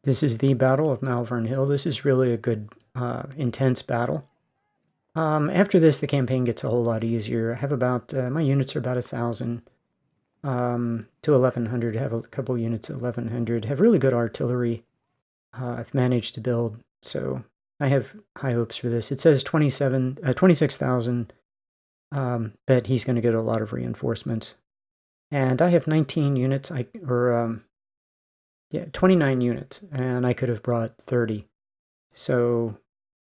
This is the Battle of Malvern Hill. This is really a good, intense battle. After this, the campaign gets a whole lot easier. I have about, my units are about 1,000 to 1,100. I have a couple units at 1,100. Have really good artillery. I've managed to build, so I have high hopes for this. It says 26,000, but he's going to get a lot of reinforcements. And I have 19 units, 29 units, and I could have brought 30. So,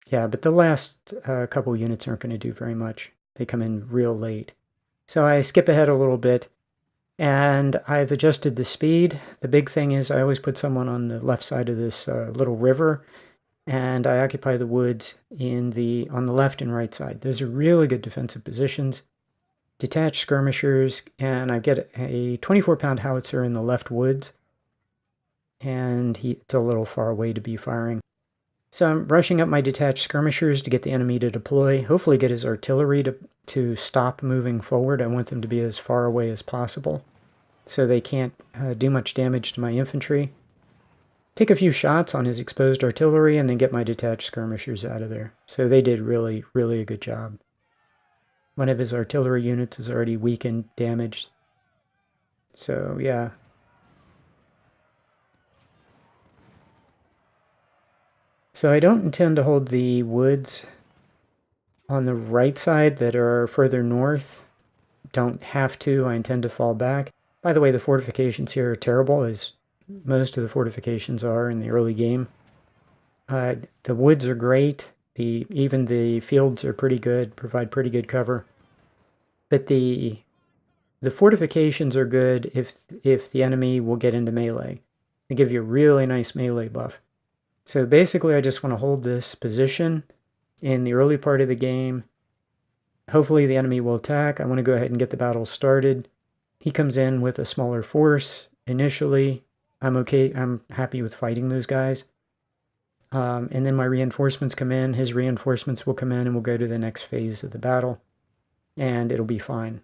yeah, but the last couple units aren't going to do very much. They come in real late. So I skip ahead a little bit, and I've adjusted the speed. The big thing is I always put someone on the left side of this little river, and I occupy the woods on the left and right side. Those are really good defensive positions. Detached skirmishers, and I get a 24-pound howitzer in the left woods, and it's a little far away to be firing. So I'm rushing up my detached skirmishers to get the enemy to deploy, hopefully get his artillery to stop moving forward. I want them to be as far away as possible so they can't do much damage to my infantry. Take a few shots on his exposed artillery and then get my detached skirmishers out of there. So they did really, really a good job. One of his artillery units is already weakened, damaged. So, yeah. So I don't intend to hold the woods on the right side that are further north. Don't have to. I intend to fall back. By the way, the fortifications here are terrible, as most of the fortifications are in the early game. The woods are great. Even the fields are pretty good, provide pretty good cover. But the fortifications are good if the enemy will get into melee. They give you a really nice melee buff. So basically, I just want to hold this position in the early part of the game. Hopefully the enemy will attack. I want to go ahead and get the battle started. He comes in with a smaller force initially. I'm okay. I'm happy with fighting those guys. And then my reinforcements come in. His reinforcements will come in, and we'll go to the next phase of the battle. And it'll be fine.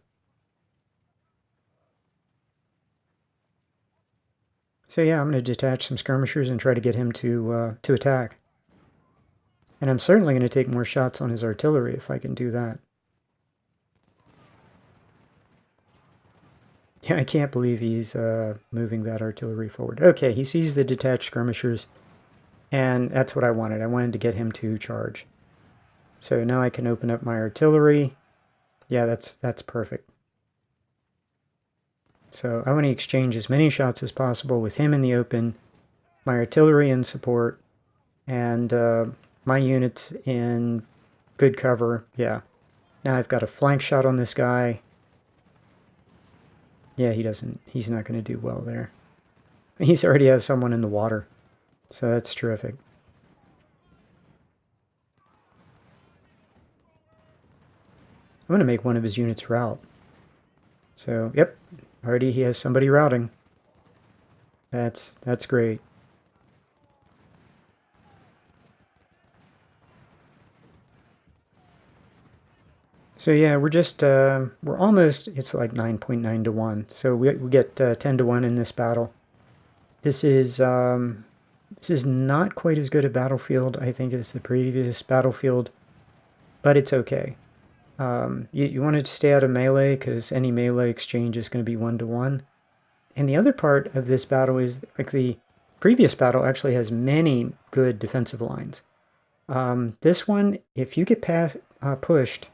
So yeah, I'm going to detach some skirmishers and try to get him to attack. And I'm certainly going to take more shots on his artillery if I can do that. Yeah, I can't believe he's moving that artillery forward. Okay, he sees the detached skirmishers, and that's what I wanted. I wanted to get him to charge. So now I can open up my artillery. Yeah, that's perfect. So I want to exchange as many shots as possible with him in the open, my artillery in support, and my units in good cover. Yeah. Now I've got a flank shot on this guy. Yeah, he's not going to do well there. He's already has someone in the water. So that's terrific. I'm going to make one of his units rout. So, yep, already he has somebody routing. That's great. So yeah, we're almost, it's like 9.9 to 1. So we get 10 to 1 in this battle. This is not quite as good a battlefield, I think, as the previous battlefield, but it's okay. You wanted to stay out of melee because any melee exchange is going to be 1 to 1. And the other part of this battle is, like, the previous battle actually has many good defensive lines. This one, if you get pushed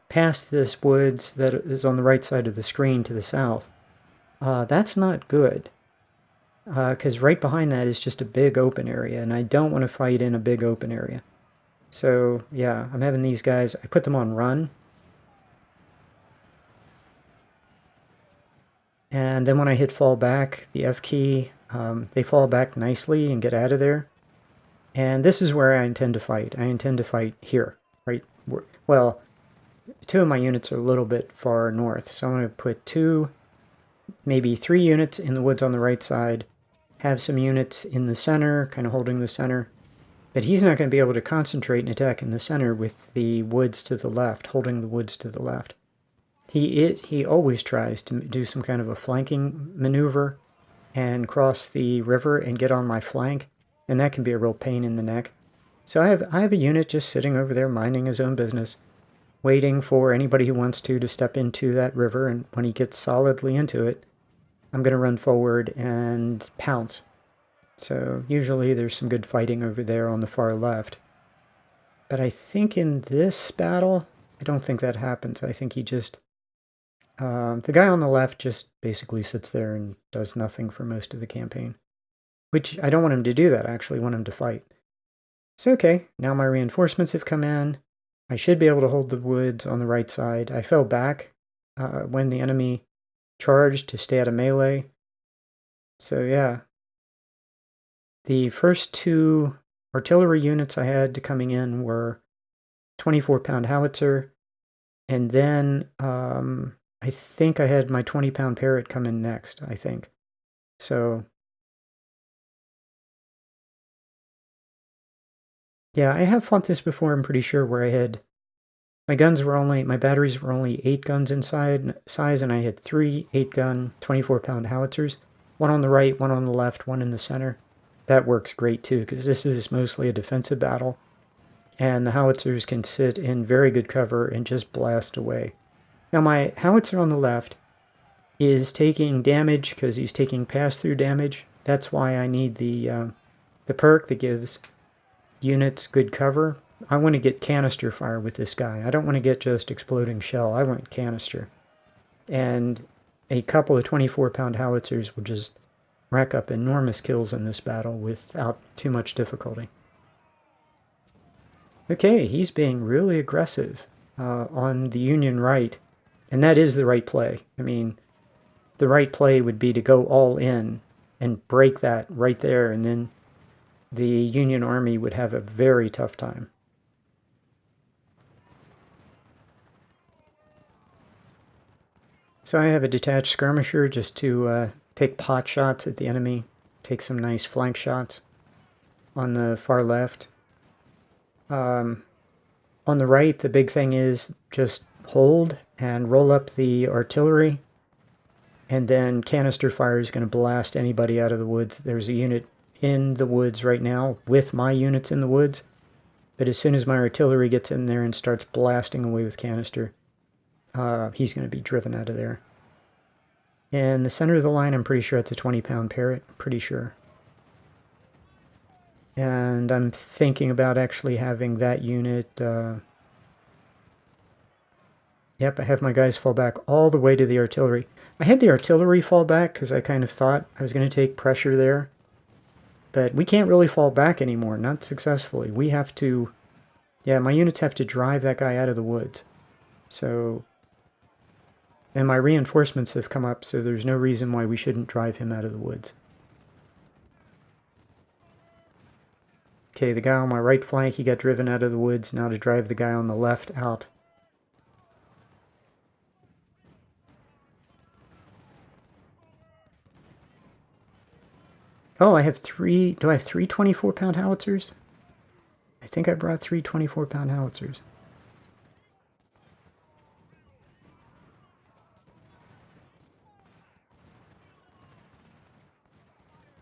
past this woods that is on the right side of the screen to the south, that's not good. Because right behind that is just a big open area, and I don't want to fight in a big open area. So, yeah, I'm having these guys, I put them on run. And then when I hit fall back, the F key, they fall back nicely and get out of there. And this is where I intend to fight. I intend to fight here, right? Well, two of my units are a little bit far north, so I'm going to put 2, maybe 3 units in the woods on the right side, have some units in the center, kind of holding the center. But he's not going to be able to concentrate and attack in the center with the woods to the left, holding the woods to the left. He always tries to do some kind of a flanking maneuver, and cross the river and get on my flank, and that can be a real pain in the neck. So I have a unit just sitting over there minding his own business, waiting for anybody who wants to step into that river, and when he gets solidly into it, I'm going to run forward and pounce. So usually there's some good fighting over there on the far left. But I think in this battle, I don't think that happens. I think he just... the guy on the left just basically sits there and does nothing for most of the campaign. Which, I don't want him to do that, I actually want him to fight. So okay, now my reinforcements have come in. I should be able to hold the woods on the right side. I fell back when the enemy charged to stay out of melee. So yeah. The first two artillery units I had coming in were 24-pound howitzer, and then I think I had my 20-pound Parrott come in next, I think. So yeah, I have fought this before, I'm pretty sure, where I had my batteries were only 8 guns inside size, and I had 3 8-gun 24-pound howitzers, one on the right, one on the left, one in the center. That works great too, because this is mostly a defensive battle, and the howitzers can sit in very good cover and just blast away. Now my howitzer on the left is taking damage because he's taking pass-through damage. That's why I need the perk that gives units good cover. I want to get canister fire with this guy. I don't want to get just exploding shell. I want canister. And a couple of 24-pound howitzers will just rack up enormous kills in this battle without too much difficulty. Okay, he's being really aggressive on the Union right, and that is the right play. I mean, the right play would be to go all in and break that right there, and then the Union Army would have a very tough time. So I have a detached skirmisher just to take pot shots at the enemy, take some nice flank shots on the far left. On the right, the big thing is just hold and roll up the artillery, and then canister fire is going to blast anybody out of the woods. There's a unit in the woods right now with my units in the woods, but as soon as my artillery gets in there and starts blasting away with canister, he's going to be driven out of there. In the center of the line, I'm pretty sure it's a 20-pound Parrott. Pretty sure. And I'm thinking about actually having that unit... Yep, I have my guys fall back all the way to the artillery. I had the artillery fall back because I kind of thought I was going to take pressure there. But we can't really fall back anymore, not successfully. We have to... Yeah, my units have to drive that guy out of the woods. So... And my reinforcements have come up, so there's no reason why we shouldn't drive him out of the woods. Okay, the guy on my right flank, he got driven out of the woods. Now to drive the guy on the left out. Oh, I have 3... Do I have 3 24-pound howitzers? I think I brought 3 24-pound howitzers.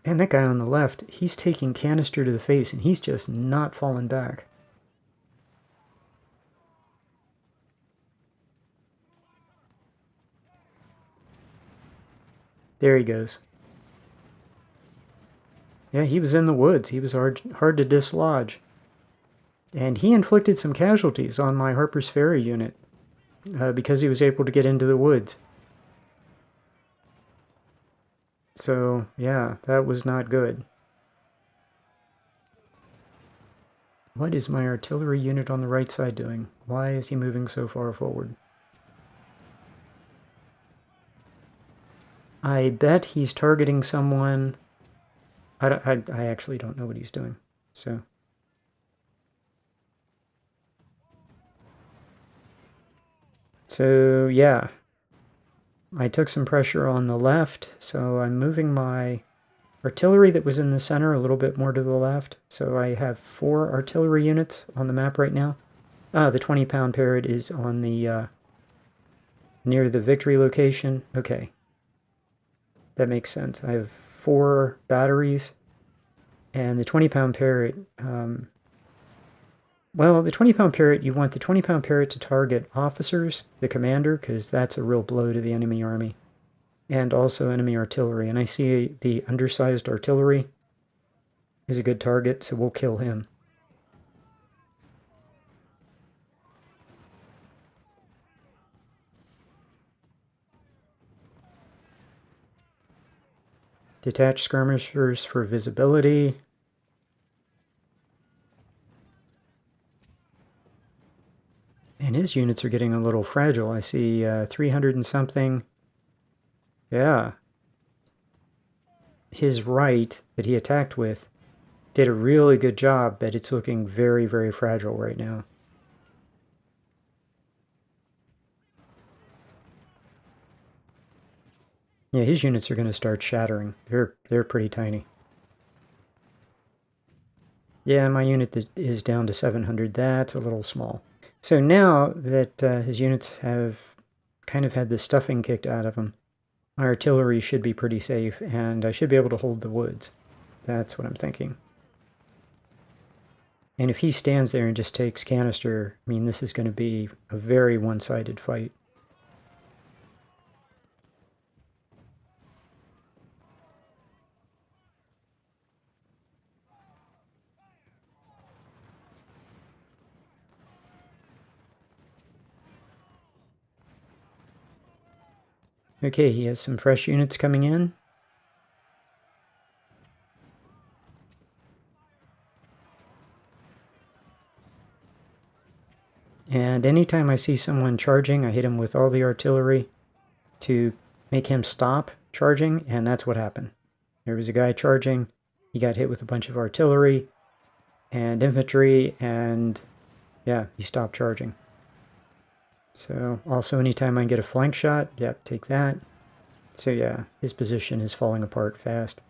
And that guy on the left, he's taking canister to the face, and he's just not falling back. There he goes. Yeah, he was in the woods. He was hard to dislodge. And he inflicted some casualties on my Harper's Ferry unit because he was able to get into the woods. So, yeah, that was not good. What is my artillery unit on the right side doing? Why is he moving so far forward? I bet he's targeting someone. I actually don't know what he's doing. So yeah, I took some pressure on the left, so I'm moving my artillery that was in the center a little bit more to the left. So I have 4 artillery units on the map right now. The 20-pound Parrott is on the near the victory location. Okay. that makes sense. I have 4 batteries, and the 20-pound parrot, well, the 20-pound parrot, you want the 20-pound parrot to target officers, the commander, because that's a real blow to the enemy army, and also enemy artillery. And I see the undersized artillery is a good target, so we'll kill him. Detach skirmishers for visibility. And his units are getting a little fragile. I see 300 and something. Yeah. His right that he attacked with did a really good job, but it's looking very, very fragile right now. Yeah, his units are going to start shattering. They're pretty tiny. Yeah, my unit is down to 700. That's a little small. So now that his units have kind of had the stuffing kicked out of them, my artillery should be pretty safe, and I should be able to hold the woods. That's what I'm thinking. And if he stands there and just takes canister, I mean, this is going to be a very one-sided fight. Okay, he has some fresh units coming in. And anytime I see someone charging, I hit him with all the artillery to make him stop charging, and that's what happened. There was a guy charging, he got hit with a bunch of artillery and infantry, and yeah, he stopped charging. So also anytime I get a flank shot, yep, take that. So yeah, his position is falling apart fast.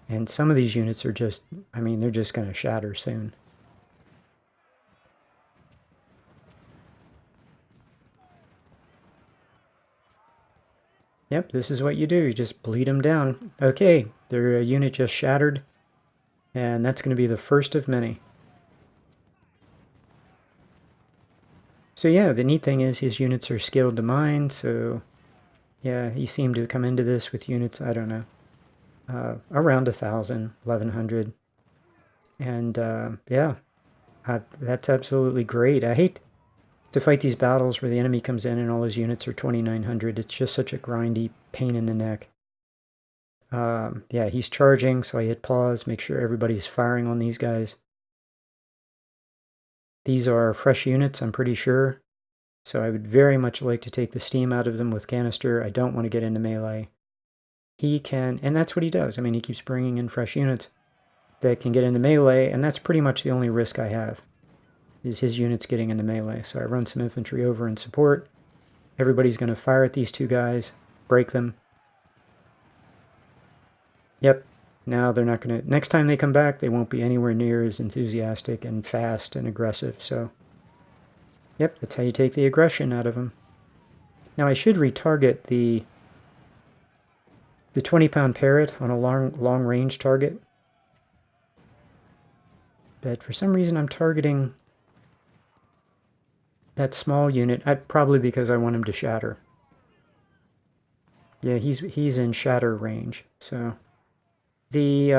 And some of these units are just, I mean, they're just going to shatter soon. Yep, this is what you do. You just bleed them down. Okay, their unit just shattered. And that's going to be the first of many. So yeah, the neat thing is his units are scaled to mine, so yeah, he seemed to come into this with units, I don't know, around 1,000, 1,100. And yeah, that's absolutely great. I hate to fight these battles where the enemy comes in and all his units are 2,900. It's just such a grindy pain in the neck. Yeah, he's charging, so I hit pause, make sure everybody's firing on these guys. These are fresh units, I'm pretty sure. So I would very much like to take the steam out of them with canister. I don't want to get into melee. He can, and that's what he does. I mean, he keeps bringing in fresh units that can get into melee, and that's pretty much the only risk I have, is his units getting into melee. So I run some infantry over in support. Everybody's going to fire at these two guys, break them. Yep, now they're not going to, next time they come back, they won't be anywhere near as enthusiastic and fast and aggressive, so yep, that's how you take the aggression out of them. Now I should retarget the 20-pound parrot on a long range target, but for some reason I'm targeting that small unit, probably because I want him to shatter. Yeah, he's in shatter range, so the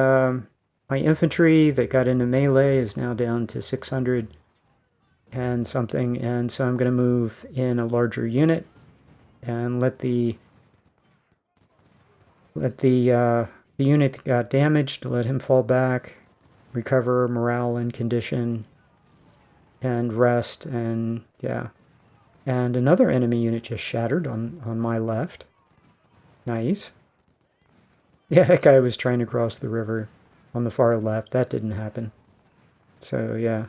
my infantry that got into melee is now down to 600 and something, and so I'm going to move in a larger unit and let the unit that got damaged, let him fall back, recover morale and condition, and rest, and yeah. And another enemy unit just shattered on my left. Nice. Yeah, that guy was trying to cross the river on the far left. That didn't happen. So yeah.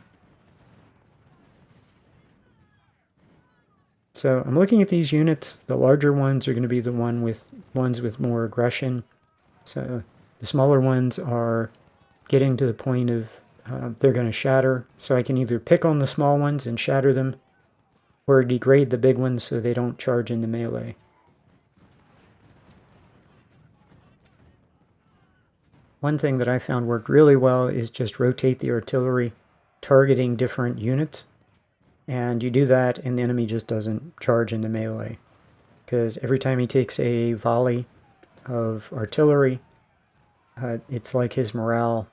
So I'm looking at these units. The larger ones are going to be the ones with more aggression. So the smaller ones are getting to the point of they're going to shatter. So I can either pick on the small ones and shatter them, or degrade the big ones so they don't charge into melee. one thing that I found worked really well is just rotate the artillery, targeting different units. And you do that, and the enemy just doesn't charge into melee. Because every time he takes a volley of artillery, it's like his morale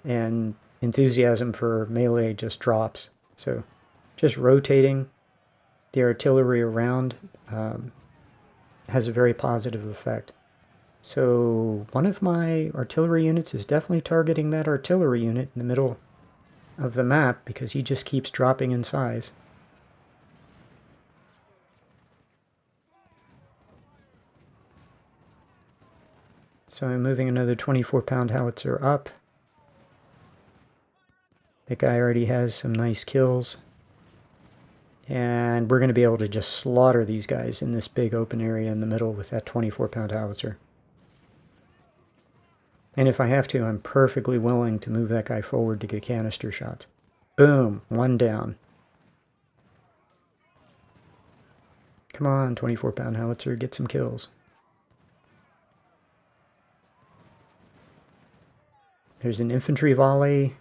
and enthusiasm for melee just drops. So just rotating the artillery around has a very positive effect. So one of my artillery units is definitely targeting that artillery unit in the middle of the map because he just keeps dropping in size. So I'm moving another 24-pound howitzer up. That guy already has some nice kills. And we're going to be able to just slaughter these guys in this big open area in the middle with that 24-pound howitzer. And if I have to, I'm perfectly willing to move that guy forward to get canister shots. Boom, one down. Come on, 24-pound howitzer, get some kills. There's an infantry volley.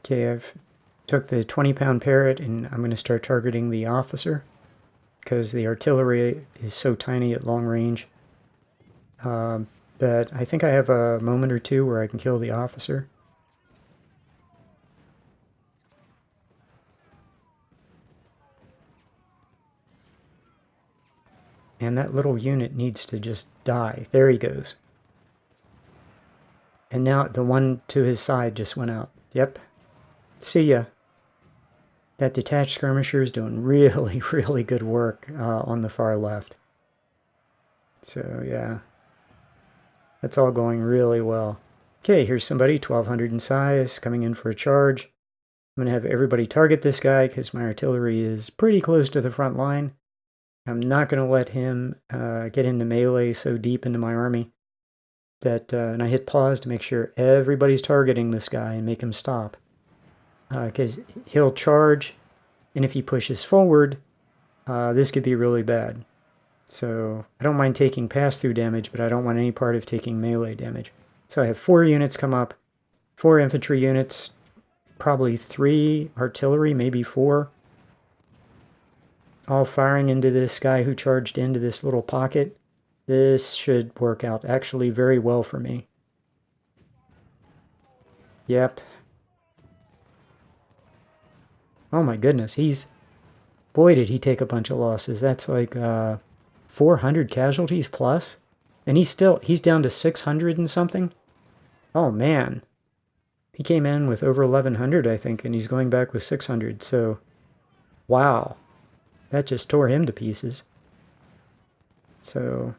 Okay, I've took the 20-pound parrot and I'm going to start targeting the officer because the artillery is so tiny at long range. But I think I have a moment or two where I can kill the officer. And that little unit needs to just die. There he goes. And now the one to his side just went out. Yep. See ya. That detached skirmisher is doing really, really good work on the far left. So, yeah. That's all going really well. Okay, here's somebody, 1200 in size, coming in for a charge. I'm going to have everybody target this guy because my artillery is pretty close to the front line. I'm not going to let him get into melee so deep into my army that, and I hit pause to make sure everybody's targeting this guy and make him stop. Because he'll charge, and if he pushes forward, this could be really bad. So I don't mind taking pass-through damage, but I don't want any part of taking melee damage. So I have 4 units come up, 4 infantry units, probably 3 artillery, maybe 4. All firing into this guy who charged into this little pocket. This should work out actually very well for me. Yep. Oh my goodness, boy did he take a bunch of losses. That's like 400 casualties plus, and he's down to 600 and something. Oh man, he came in with over 1100 I think, and he's going back with 600. So wow, that just tore him to pieces. So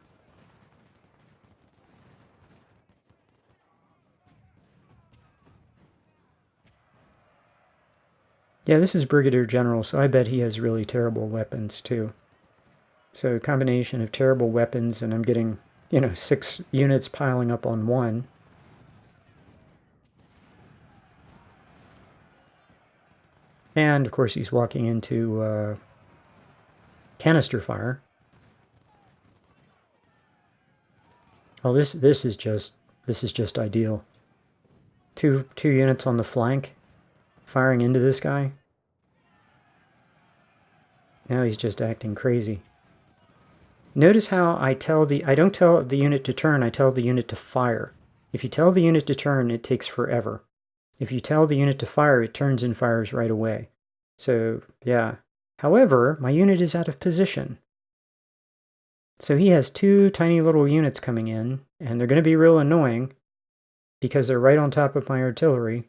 yeah, this is Brigadier General, so I bet he has really terrible weapons too. So a combination of terrible weapons, and I'm getting, 6 units piling up on 1. And of course he's walking into canister fire. Oh, this is just ideal. Two units on the flank, firing into this guy. Now he's just acting crazy. Notice how I don't tell the unit to turn, I tell the unit to fire. If you tell the unit to turn, it takes forever. If you tell the unit to fire, it turns and fires right away. So, yeah. However, my unit is out of position. So he has 2 tiny little units coming in, and they're going to be real annoying because they're right on top of my artillery.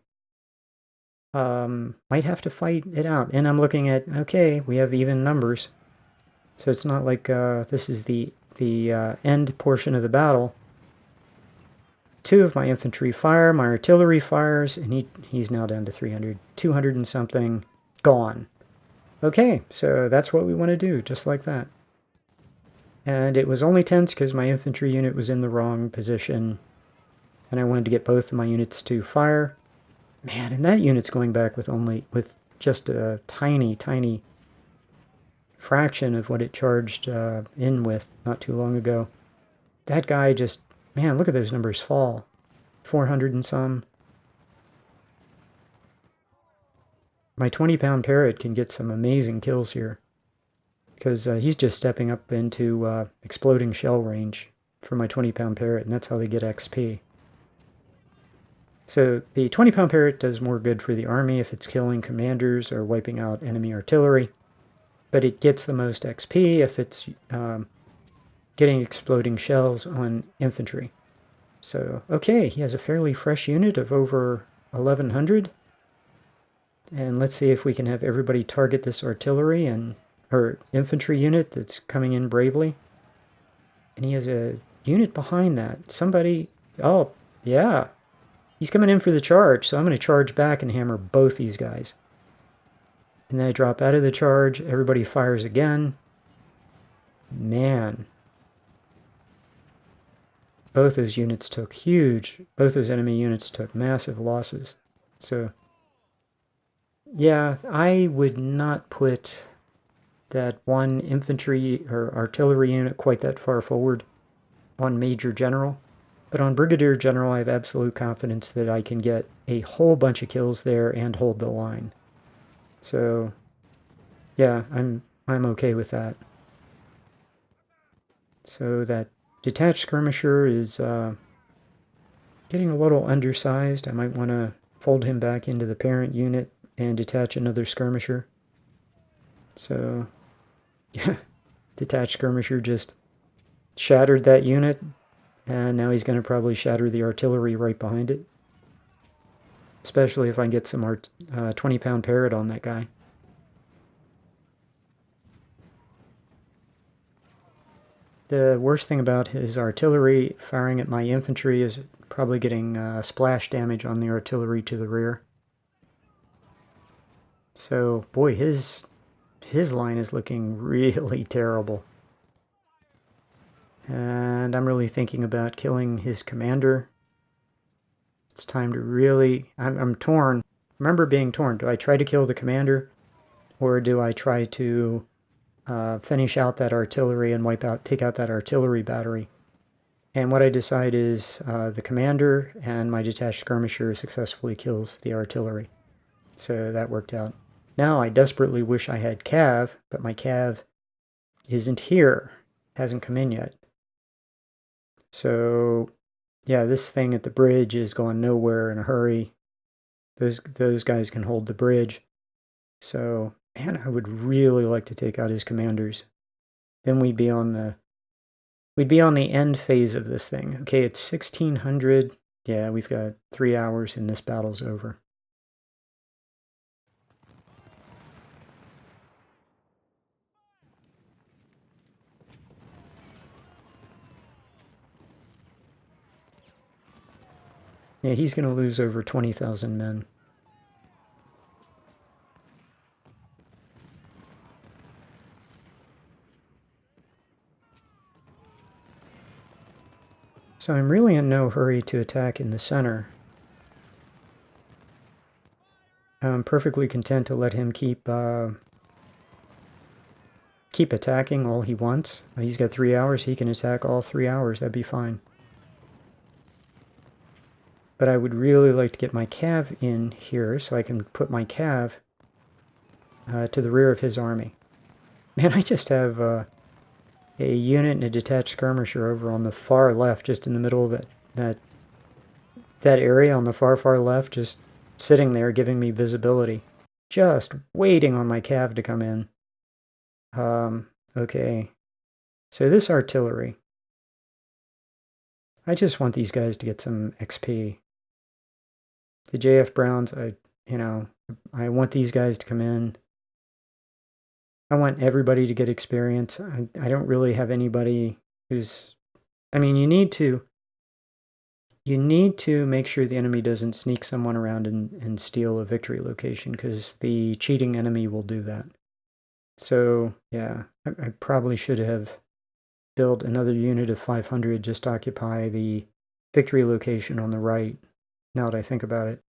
Might have to fight it out. And I'm looking at, okay, we have even numbers. So it's not like this is the end portion of the battle. 2 of my infantry fire, my artillery fires, and he's now down to 300. 200 and something, gone. Okay, so that's what we want to do, just like that. And it was only tense because my infantry unit was in the wrong position, and I wanted to get both of my units to fire. Man, and that unit's going back with just a tiny, tiny fraction of what it charged in with not too long ago. That guy just, man, look at those numbers fall. 400 and some. My 20-pound parrot can get some amazing kills here, because he's just stepping up into exploding shell range for my 20-pound parrot, and that's how they get XP. So the 20-pound parrot does more good for the army if it's killing commanders or wiping out enemy artillery, but it gets the most XP if it's getting exploding shells on infantry. So, okay, he has a fairly fresh unit of over 1,100. And let's see if we can have everybody target this artillery or infantry unit that's coming in bravely. And he has a unit behind that. Somebody, oh, yeah. He's coming in for the charge, so I'm going to charge back and hammer both these guys. And then I drop out of the charge, everybody fires again. Man. Both those enemy units took massive losses. So, yeah, I would not put that one infantry or artillery unit quite that far forward on Major General. But on Brigadier General, I have absolute confidence that I can get a whole bunch of kills there and hold the line. So, yeah, I'm okay with that. So that detached skirmisher is getting a little undersized. I might want to fold him back into the parent unit and detach another skirmisher. So, yeah, detached skirmisher just shattered that unit, and now he's going to probably shatter the artillery right behind it. Especially if I get some 20-pound parrot on that guy. The worst thing about his artillery firing at my infantry is probably getting splash damage on the artillery to the rear. So, boy, his line is looking really terrible. And I'm really thinking about killing his commander. It's time to really... I'm torn. Remember being torn. Do I try to kill the commander? Or do I try to finish out that artillery and take out that artillery battery? And what I decide is the commander and my detached skirmisher successfully kills the artillery. So that worked out. Now I desperately wish I had cav, but my cav isn't here. Hasn't come in yet. So, yeah, this thing at the bridge is going nowhere in a hurry. Those guys can hold the bridge. So, man, I would really like to take out his commanders. Then we'd be on the end phase of this thing. Okay, it's 1600. Yeah, we've got 3 hours and this battle's over. Yeah, he's going to lose over 20,000 men. So I'm really in no hurry to attack in the center. I'm perfectly content to let him keep attacking all he wants. He's got 3 hours. He can attack all 3 hours. That'd be fine. But I would really like to get my cav in here so I can put my cav to the rear of his army. Man, I just have a unit and a detached skirmisher over on the far left, just in the middle of that area on the far left, just sitting there giving me visibility. Just waiting on my cav to come in. Okay. So this artillery. I just want these guys to get some XP. The JF Browns, I want these guys to come in. I want everybody to get experience. I don't really have anybody who's... I mean, you need to make sure the enemy doesn't sneak someone around and steal a victory location, because the cheating enemy will do that. So, yeah, I probably should have build another unit of 500 just to occupy the victory location on the right, now that I think about it.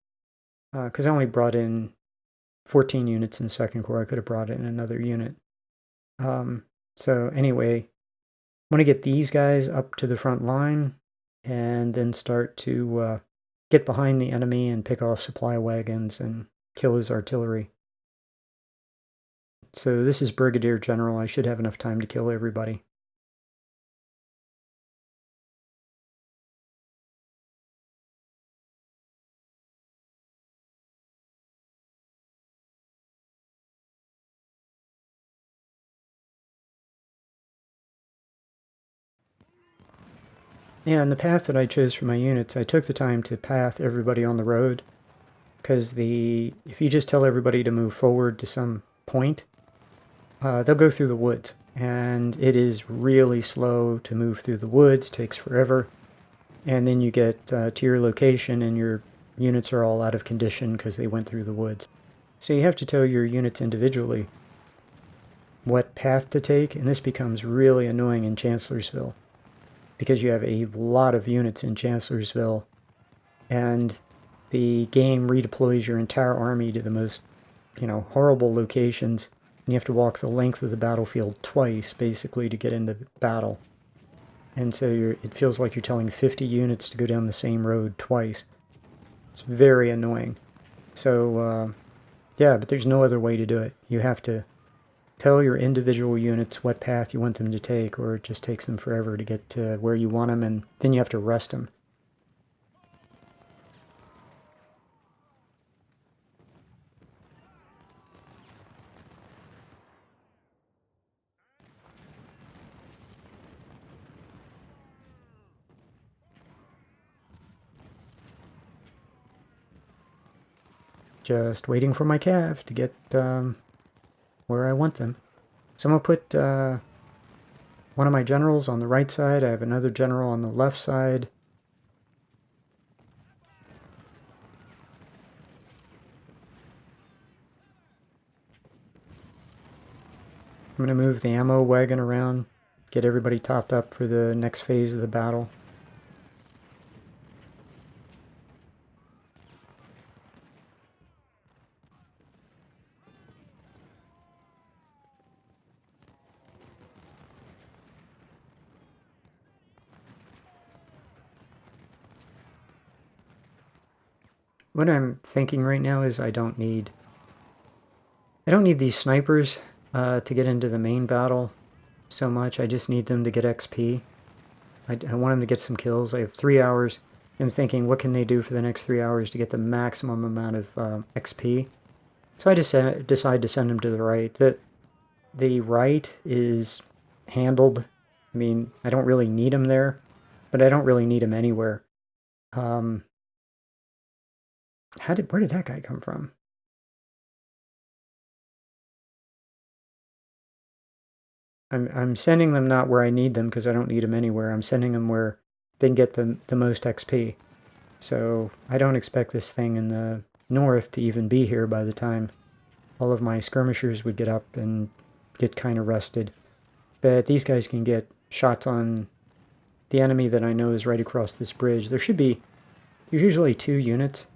Because I only brought in 14 units in Second Corps. I could have brought in another unit. So anyway, I want to get these guys up to the front line and then start to get behind the enemy and pick off supply wagons and kill his artillery. So this is Brigadier General. I should have enough time to kill everybody. Yeah, and the path that I chose for my units, I took the time to path everybody on the road, because if you just tell everybody to move forward to some point, they'll go through the woods, and it is really slow to move through the woods, takes forever, and then you get to your location and your units are all out of condition because they went through the woods. So you have to tell your units individually what path to take, and this becomes really annoying in Chancellorsville, because you have a lot of units in Chancellorsville, and the game redeploys your entire army to the most, horrible locations, and you have to walk the length of the battlefield twice, basically, to get into battle. And so it feels like you're telling 50 units to go down the same road twice. It's very annoying. So, yeah, but there's no other way to do it. You have to tell your individual units what path you want them to take, or it just takes them forever to get to where you want them, and then you have to rest them. Just waiting for my cav to get where I want them. So I'm going to put one of my generals on the right side. I have another general on the left side. I'm going to move the ammo wagon around, get everybody topped up for the next phase of the battle. What I'm thinking right now is I don't need these snipers to get into the main battle so much. I just need them to get XP. I want them to get some kills. I have 3 hours. I'm thinking, what can they do for the next 3 hours to get the maximum amount of XP? So I just decide to send them to the right. The right is handled. I mean, I don't really need them there, but I don't really need them anywhere. Where did that guy come from? I'm sending them not where I need them, because I don't need them anywhere. I'm sending them where they can get the most XP. So I don't expect this thing in the north to even be here by the time all of my skirmishers would get up and get kind of rested. But these guys can get shots on the enemy that I know is right across this bridge. There's usually 2 units,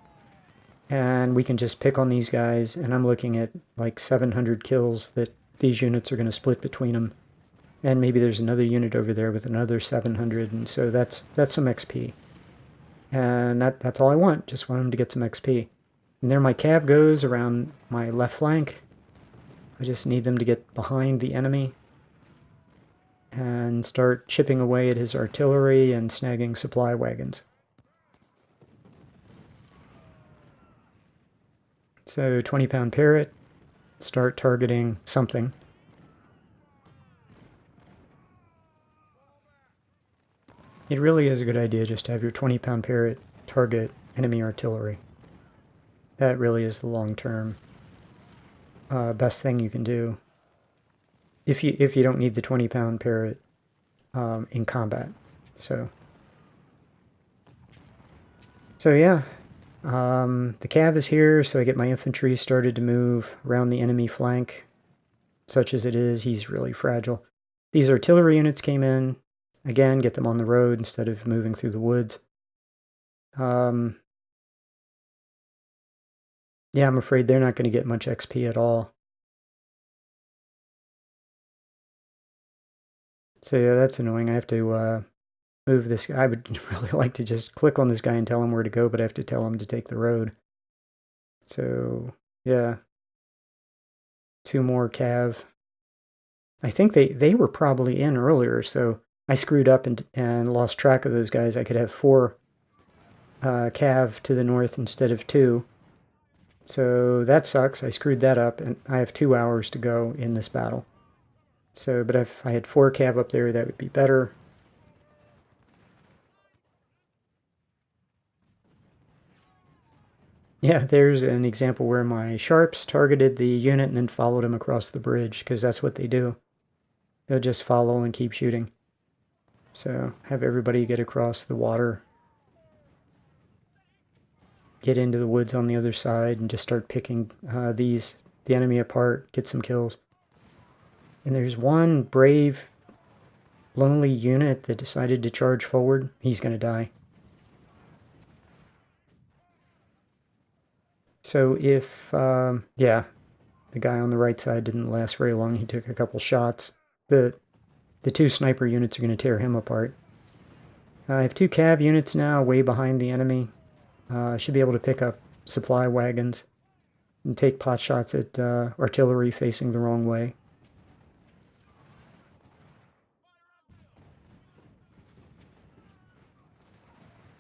and we can just pick on these guys, and I'm looking at like 700 kills that these units are going to split between them. And maybe there's another unit over there with another 700, and so that's some XP. And that's all I want, just want them to get some XP. And there my cav goes around my left flank. I just need them to get behind the enemy and start chipping away at his artillery and snagging supply wagons. So 20-pound parrot, start targeting something. It really is a good idea just to have your 20-pound parrot target enemy artillery. That really is the long-term best thing you can do if you don't need the 20-pound parrot in combat. So yeah, the cav is here, so I get my infantry started to move around the enemy flank. Such as it is, he's really fragile. These artillery units came in. Again, get them on the road instead of moving through the woods. Yeah, I'm afraid they're not going to get much XP at all. So yeah, that's annoying. I have to move this guy. I would really like to just click on this guy and tell him where to go, but I have to tell him to take the road. So yeah, 2 more cav. I think they were probably in earlier, so I screwed up and lost track of those guys. I could have 4 cav to the north instead of 2. So that sucks. I screwed that up, and I have 2 hours to go in this battle. So, but if I had 4 cav up there, that would be better. Yeah, there's an example where my sharps targeted the unit and then followed him across the bridge, because that's what they do. They'll just follow and keep shooting. So have everybody get across the water, get into the woods on the other side, and just start picking the enemy apart, get some kills. And there's one brave, lonely unit that decided to charge forward. He's going to die. So if, yeah, the guy on the right side didn't last very long. He took a couple shots. The 2 sniper units are going to tear him apart. I have 2 cav units now way behind the enemy. I should be able to pick up supply wagons and take pot shots at artillery facing the wrong way.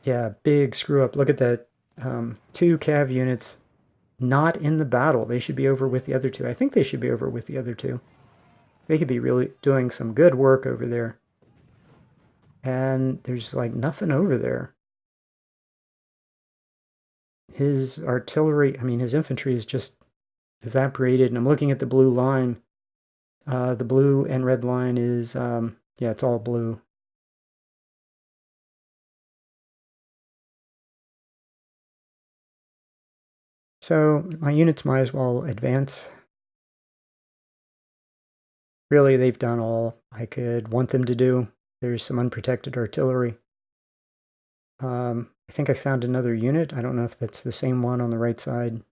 Yeah, big screw up. Look at that. 2 cav units not in the battle. They should be over with the other 2. I think they should be over with the other 2. They could be really doing some good work over there. And there's like nothing over there. His artillery, I mean, his infantry is just evaporated. And I'm looking at the blue line. The blue and red line is, yeah, it's all blue. So my units might as well advance. Really, they've done all I could want them to do. There's some unprotected artillery. I think I found another unit. I don't know if that's the same one on the right side.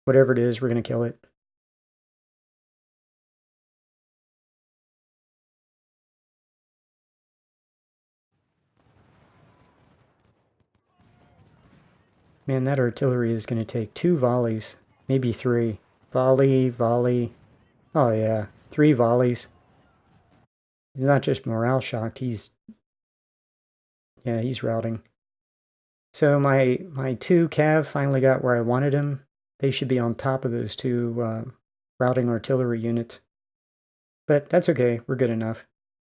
Whatever it is, we're going to kill it. Man, that artillery is going to take 2 volleys, maybe 3. Volley, volley. Oh yeah, 3 volleys. He's not just morale shocked, he's routing. So my 2 cav finally got where I wanted him. They should be on top of those 2 routing artillery units. But that's okay, we're good enough.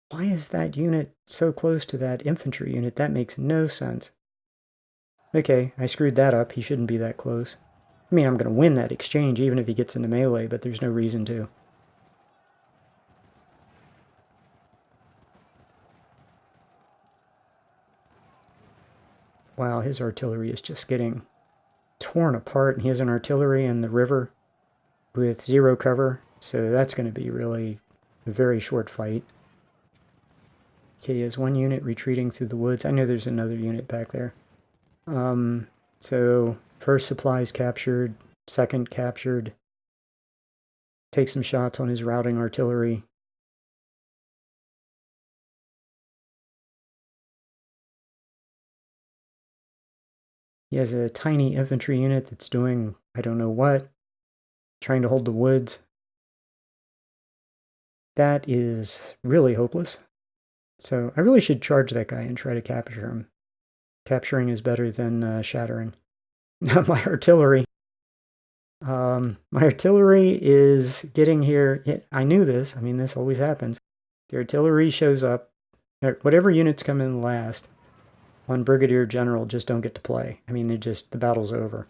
Why is that unit so close to that infantry unit? That makes no sense. Okay, I screwed that up. He shouldn't be that close. I mean, I'm going to win that exchange even if he gets into melee, but there's no reason to. Wow, his artillery is just getting torn apart. And he has an artillery in the river with 0 cover, so that's going to be really a very short fight. Okay, he has 1 unit retreating through the woods. I know there's another unit back there. So first supplies captured, second captured. Take some shots on his routing artillery. He has a tiny infantry unit that's doing I don't know what, trying to hold the woods. That is really hopeless. So I really should charge that guy and try to capture him. Capturing is better than shattering. My artillery. My artillery is getting here. I knew this. I mean, this always happens. The artillery shows up. Whatever units come in last on Brigadier General just don't get to play. I mean, the battle's over.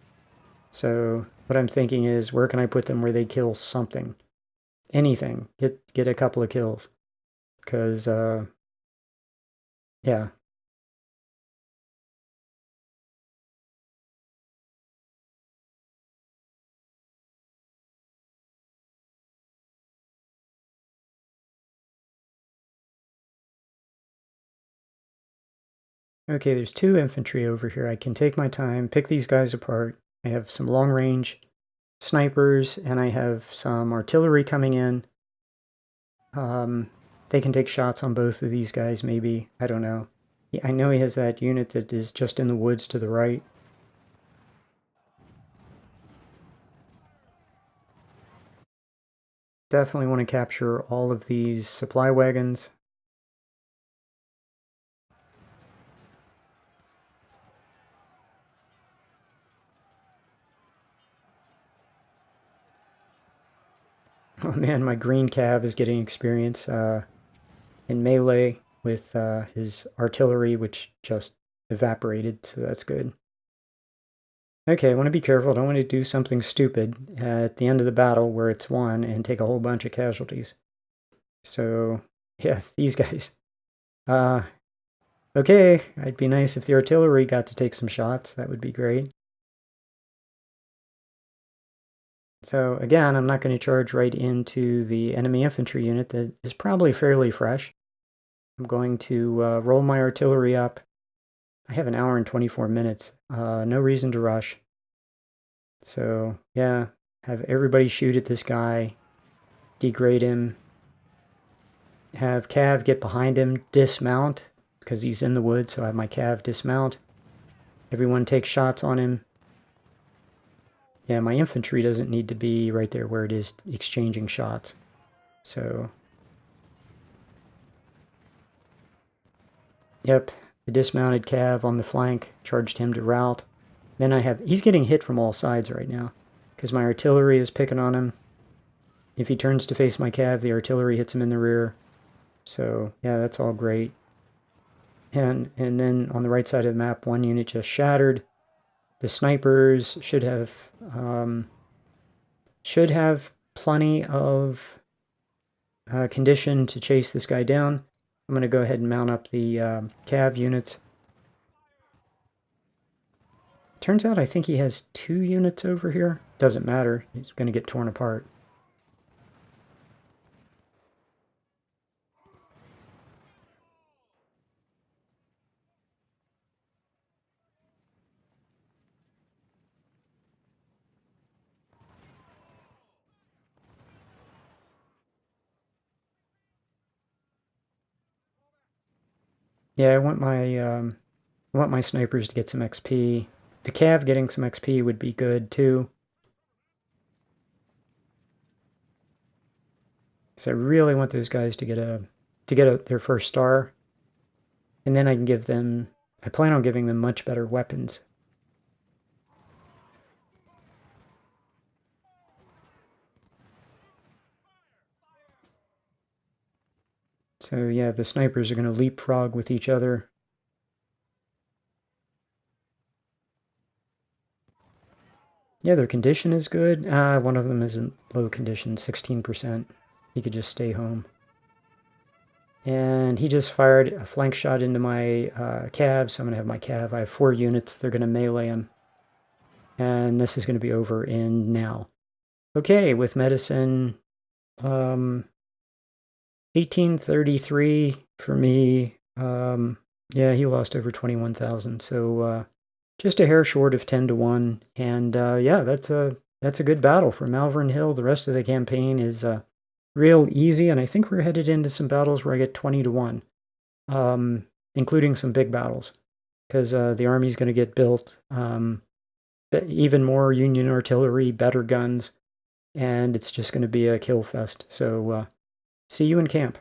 So what I'm thinking is, where can I put them where they kill something? Anything. Get a couple of kills. Because, yeah, Okay, there's 2 infantry over here. I can take my time, pick these guys apart. I have some long-range snipers, and I have some artillery coming in. They can take shots on both of these guys, maybe. I don't know. I know he has that unit that is just in the woods to the right. Definitely want to capture all of these supply wagons. Oh man, my green cav is getting experience in melee with his artillery, which just evaporated, so that's good. Okay, I want to be careful. I don't want to do something stupid at the end of the battle where it's won and take a whole bunch of casualties. So, yeah, these guys. Okay, it'd be nice if the artillery got to take some shots. That would be great. So again, I'm not going to charge right into the enemy infantry unit that is probably fairly fresh. I'm going to roll my artillery up. I have an hour and 24 minutes. No reason to rush. So yeah, have everybody shoot at this guy, degrade him, have Cav get behind him, dismount, because he's in the woods, so I have my Cav dismount. Everyone take shots on him. Yeah, my infantry doesn't need to be right there where it is exchanging shots. So, yep, the dismounted Cav on the flank charged him to rout. Then he's getting hit from all sides right now, because my artillery is picking on him. If he turns to face my Cav, the artillery hits him in the rear. So, yeah, that's all great. And then on the right side of the map, one unit just shattered. The snipers should have plenty of condition to chase this guy down. I'm going to go ahead and mount up the Cav units. Turns out I think he has 2 units over here. Doesn't matter. He's going to get torn apart. Yeah, I want my snipers to get some XP. The Cav getting some XP would be good too. So I really want those guys to get their first star, and then I can give them. I plan on giving them much better weapons. So yeah, the snipers are going to leapfrog with each other. Yeah, their condition is good. One of them is in low condition, 16%. He could just stay home. And he just fired a flank shot into my Cav, so I'm going to have my Cav. I have 4 units. They're going to melee him. And this is going to be over in now. Okay, with medicine, 1833 for me. Yeah, he lost over 21,000. So just a hair short of 10 to 1. And yeah, that's a good battle for Malvern Hill. The rest of the campaign is real easy, and I think we're headed into some battles where I get 20 to 1, including some big battles, because the army's going to get built, even more Union artillery, better guns, and it's just going to be a kill fest. So see you in camp.